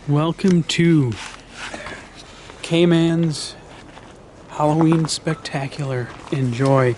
Welcome to Kman's Halloween Spectacular. Enjoy.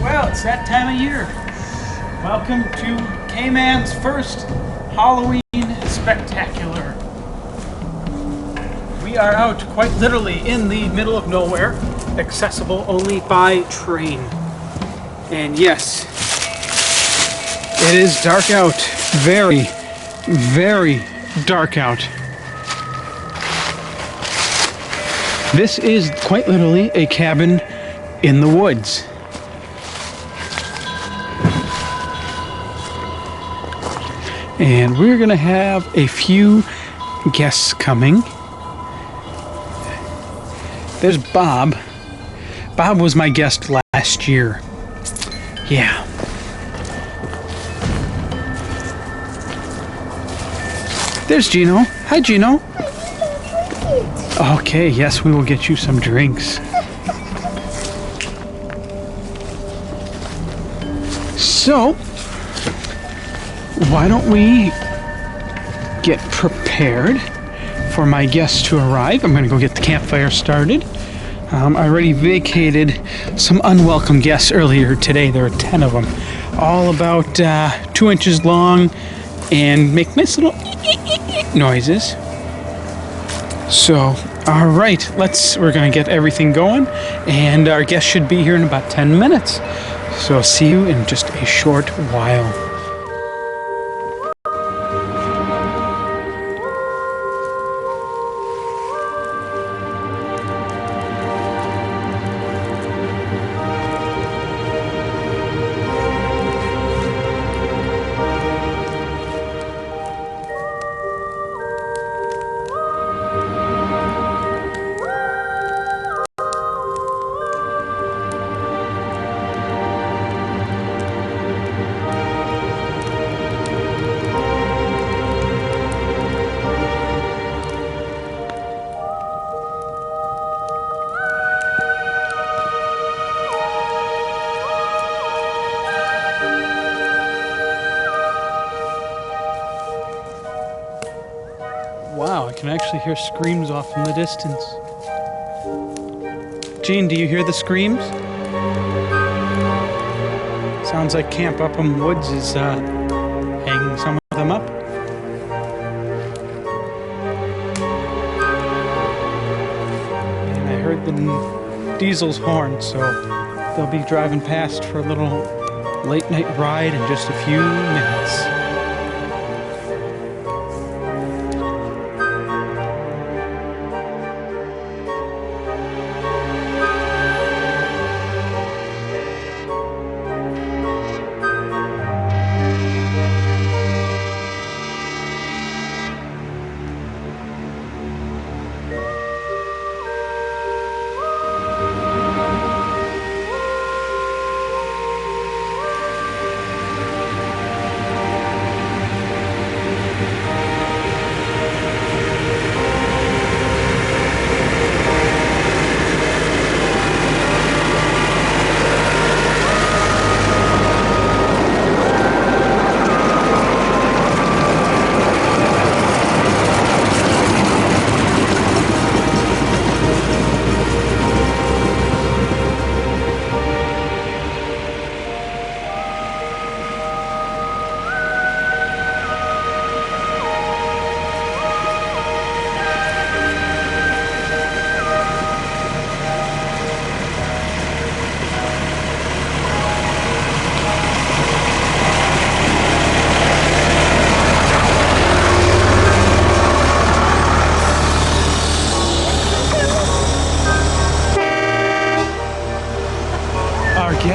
Well, it's that time of year. Welcome to Kman's first Halloween Spectacular. We are out quite literally in the middle of nowhere, accessible only by train. And yes, it is dark out. Very, very dark out. This is quite literally a cabin in the woods. And we're gonna have a few guests coming. There's Bob. Bob was my guest last year. Yeah. There's Gino. Hi, Gino. Okay, yes, we will get you some drinks. So, why don't we get prepared for my guests to arrive? I'm going to go get the campfire started. I already vacated some unwelcome guests earlier today. There were 10 of them, all about 2 inches long and make nice little noises. So, all right, we're going to get everything going, and our guests should be here in about 10 minutes. So I'll see you in just a short while. Wow, I can actually hear screams off in the distance. Gene, do you hear the screams? Sounds like Camp Upham Woods is hanging some of them up. And I heard the diesel's horn, so they'll be driving past for a little late night ride in just a few minutes.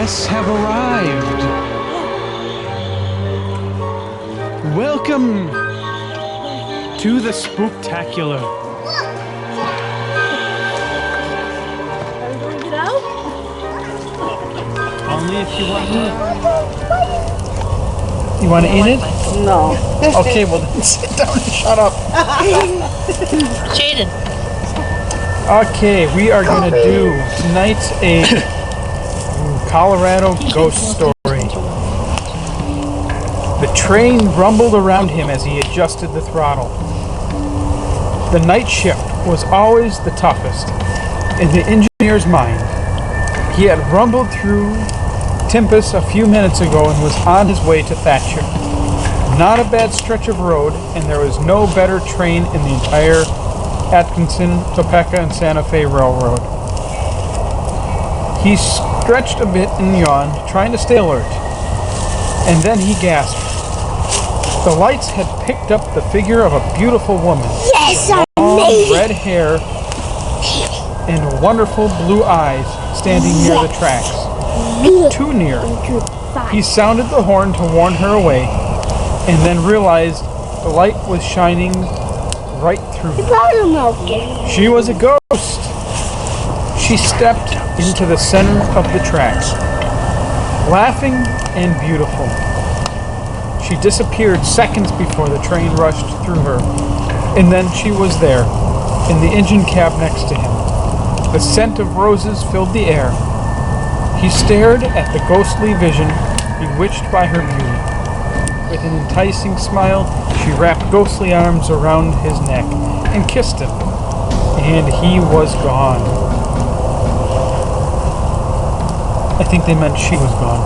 guests have arrived. Welcome to the Spooktacular. Are we going to get out? Only if you want to. You want to eat it? No. Okay, well then sit down and shut up. Jaden. Okay, we are going to do tonight's a Colorado ghost story. The train rumbled around him as he adjusted the throttle. The night shift was always the toughest in the engineer's mind. He had rumbled through Tempest a few minutes ago and was on his way to Thatcher. Not a bad stretch of road, and there was no better train in the entire Atkinson, Topeka, and Santa Fe Railroad. He stretched a bit and yawned, trying to stay alert. And then he gasped. The lights had picked up the figure of a beautiful woman. Yes, long red hair and wonderful blue eyes standing near the tracks. Too near. He sounded the horn to warn her away, and then realized the light was shining right through her. She was a ghost. She stepped into the center of the tracks, laughing and beautiful. She disappeared seconds before the train rushed through her, and then she was there, in the engine cab next to him. The scent of roses filled the air. He stared at the ghostly vision, bewitched by her beauty. With an enticing smile, she wrapped ghostly arms around his neck and kissed him, and he was gone. I think they meant she was gone.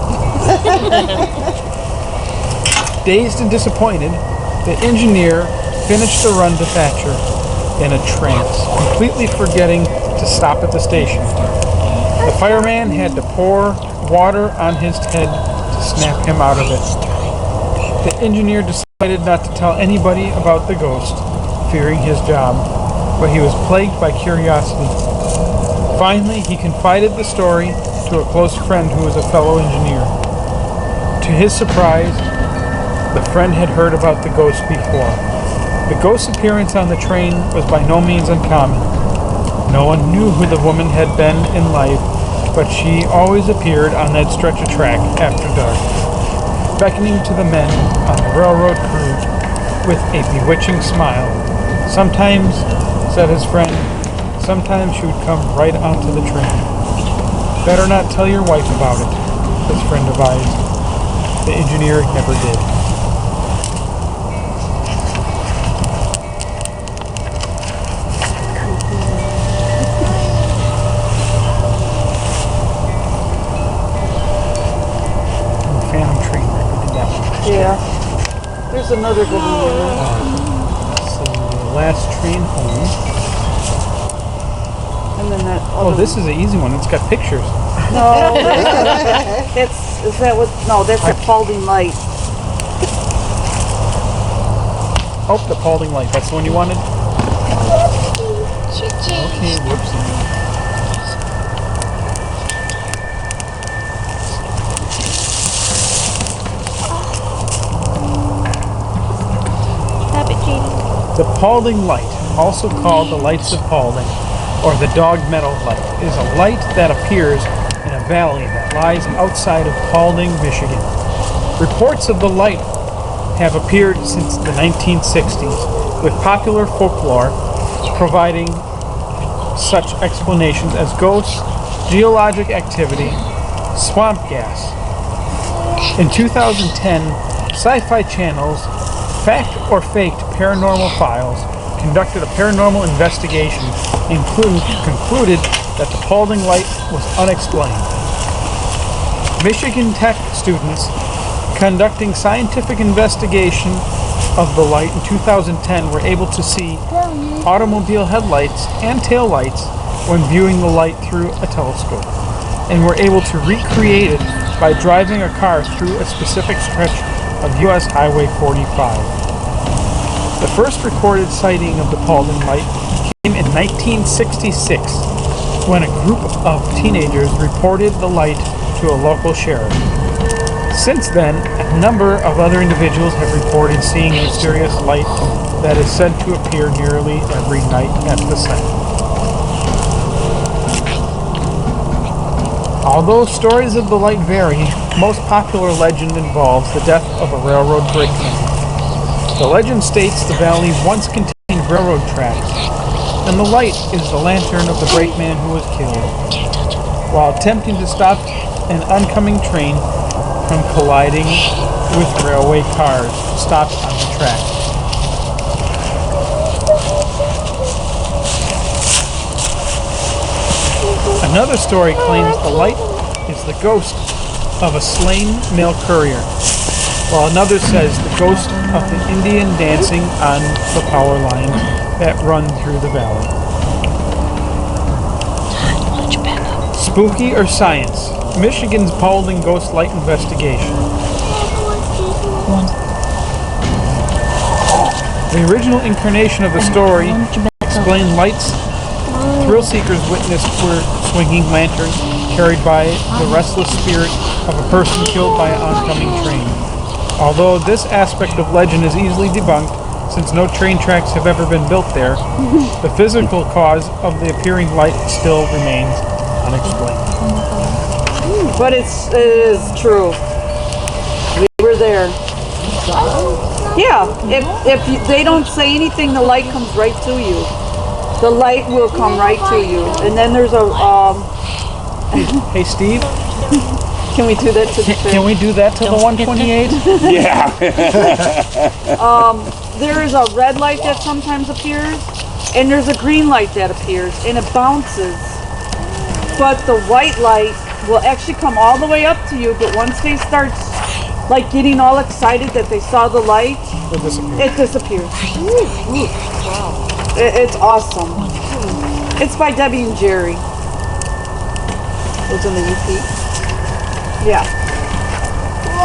Dazed and disappointed, the engineer finished the run to Thatcher in a trance, completely forgetting to stop at the station. The fireman had to pour water on his head to snap him out of it. The engineer decided not to tell anybody about the ghost, fearing his job, but he was plagued by curiosity. Finally, he confided the story to a close friend who was a fellow engineer. To his surprise, the friend had heard about the ghost before. The ghost's appearance on the train was by no means uncommon. No one knew who the woman had been in life, but she always appeared on that stretch of track after dark, beckoning to the men on the railroad crew with a bewitching smile. Sometimes, said his friend, sometimes she would come right onto the train. Better not tell your wife about it, his friend advised. The engineer never did. Yeah. There's another good one. So the last train home. And then that Oh, this is an easy one. It's got pictures. No. Is that what? No, that's a Paulding light. Oh, the Paulding light. That's the one you wanted? Okay, whoopsie. The Paulding light, also called the lights of Paulding, or the dog meadow light, is a light that appears in a valley that lies outside of Paulding, Michigan. Reports of the light have appeared since the 1960s, with popular folklore providing such explanations as ghosts, geologic activity, swamp gas. In 2010, Sci-Fi Channel's Fact or Faked Paranormal Files conducted a paranormal investigation and concluded that the Paulding light was unexplained. Michigan Tech students conducting scientific investigation of the light in 2010 were able to see automobile headlights and taillights when viewing the light through a telescope, and were able to recreate it by driving a car through a specific stretch of U.S. Highway 45. The first recorded sighting of the Paulding light came in 1966, when a group of teenagers reported the light to a local sheriff. Since then, a number of other individuals have reported seeing a mysterious light that is said to appear nearly every night at the site. Although stories of the light vary, most popular legend involves the death of a railroad brakeman. The legend states the valley once contained railroad tracks, and the light is the lantern of the brakeman who was killed, while attempting to stop an oncoming train from colliding with railway cars stopped on the track. Another story claims the light is the ghost of a slain mail courier, while another says the ghost of the Indian dancing on the power lines that run through the valley. Spooky or science? Michigan's Paulding Ghost Light Investigation. The original incarnation of the story explained lights thrill seekers witnessed were swinging lanterns carried by the restless spirit of a person killed by an oncoming train. Although this aspect of legend is easily debunked, since no train tracks have ever been built there, the physical cause of the appearing light still remains unexplained. But it is true. We were there. Yeah, if they don't say anything, the light comes right to you. The light will come right to you. And then there's a Hey Steve, can we do that to the can we do that to the 128? Yeah. There is a red light that sometimes appears, and there's a green light that appears, and it bounces. But the white light will actually come all the way up to you, but once they start like getting all excited that they saw the light, it disappears. Wow. It's awesome. It's by Debbie and Jerry. It was in the UP. Yeah.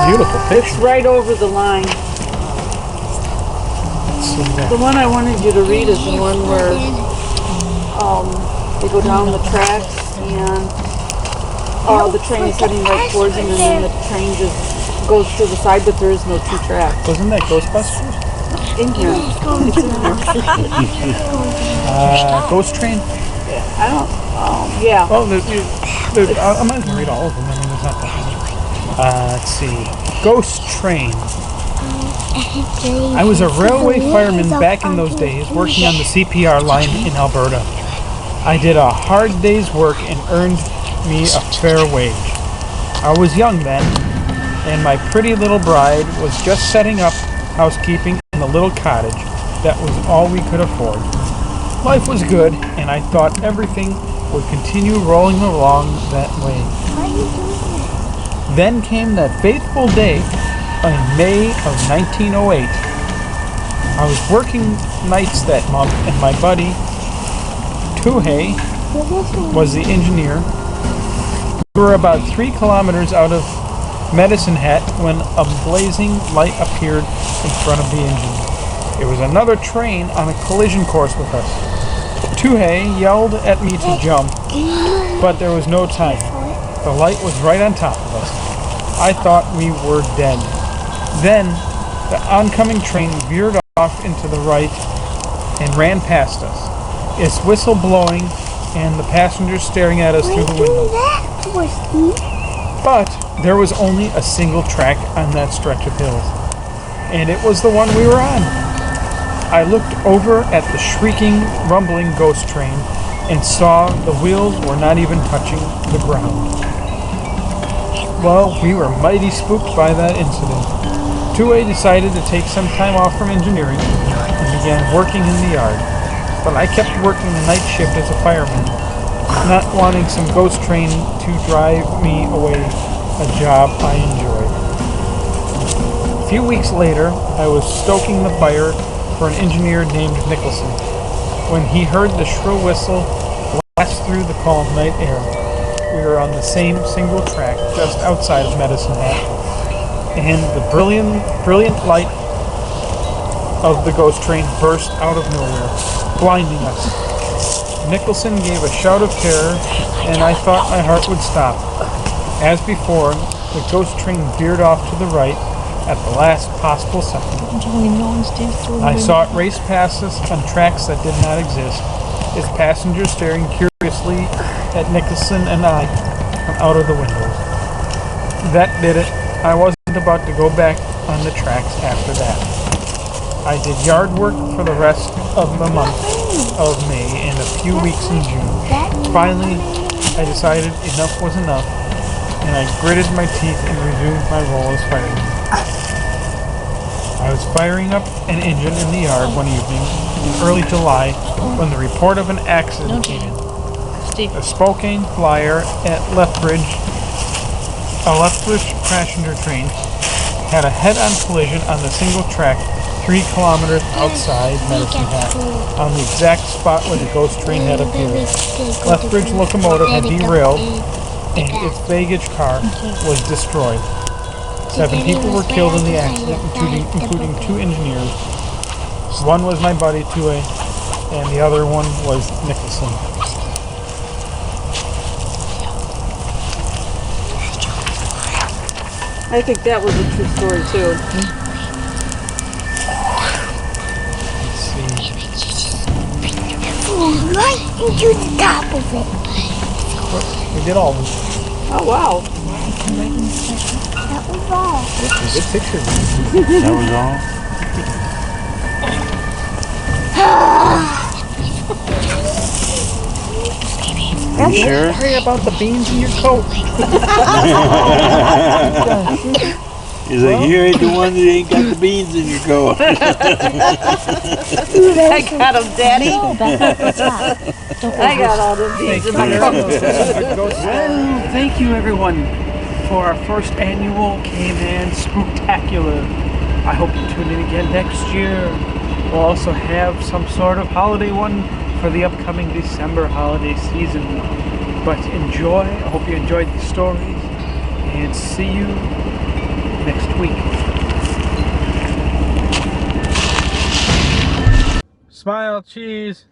Beautiful picture. It's right over the line. The one I wanted you to read is the one where they go down the tracks and the train is heading right towards them, and then the train just goes to the side, but there is no two tracks. Wasn't that Ghostbusters? In here. It's in here. Ghost Train? I don't, yeah. Oh, I'm not going to read all of them. I mean, there's not that many. Let's see. Ghost Train. I was a railway fireman back in those days, working on the CPR line in Alberta. I did a hard day's work and earned me a fair wage. I was young then, and my pretty little bride was just setting up housekeeping in the little cottage. That was all we could afford. Life was good, and I thought everything would continue rolling along that way. Then came that fateful day in May of 1908. I was working nights that month, and my buddy, Tuhei, was the engineer. We were about 3 kilometers out of Medicine Hat when a blazing light appeared in front of the engine. It was another train on a collision course with us. Tuhei yelled at me to jump, but there was no time. The light was right on top of us. I thought we were dead. Then, the oncoming train veered off into the right and ran past us, its whistle blowing and the passengers staring at us through the window. But there was only a single track on that stretch of hills, and it was the one we were on. I looked over at the shrieking, rumbling ghost train and saw the wheels were not even touching the ground. Well, we were mighty spooked by that incident. Tuhei decided to take some time off from engineering and began working in the yard, but I kept working the night shift as a fireman, not wanting some ghost train to drive me away, a job I enjoyed. A few weeks later, I was stoking the fire for an engineer named Nicholson when he heard the shrill whistle blast through the calm night air. We were on the same single track just outside of Medicine Hat, and the brilliant light of the ghost train burst out of nowhere, blinding us. Nicholson gave a shout of terror, and I thought my heart would stop. As before, the ghost train veered off to the right at the last possible second. I saw it race past us on tracks that did not exist, its passengers staring curiously at Nicholson and I from out of the windows. That did it. I wasn't about to go back on the tracks after that. I did yard work for the rest of the month of May and a few weeks in June. Finally, I decided enough was enough, and I gritted my teeth and resumed my role as fireman. I was firing up an engine in the yard one evening in early July when the report of an accident came in. A Spokane flyer at Lethbridge, a Lethbridge passenger train, had a head-on collision on the single track 3 kilometers outside Medicine Hat, on the exact spot where the ghost train had appeared. Lethbridge locomotive had derailed, and its baggage car was destroyed. 7 people were killed in the accident, including 2 engineers. One was my buddy, Tue, and the other one was Nicholson. I think that was a true story too. Right into the top of it. We did all of them. Oh wow. That was all. Good picture. That was all? You sure? Worry about the beans in your coat. He's like, you ain't the one that ain't got the beans in your coat. I got them, Daddy. I got all the beans in my coat. Well, thank you everyone for our first annual Kman Spooktacular. I hope you tune in again next year. We'll also have some sort of holiday one for the upcoming December holiday season. But enjoy. I hope you enjoyed the stories, and see you next week. Smile, cheese.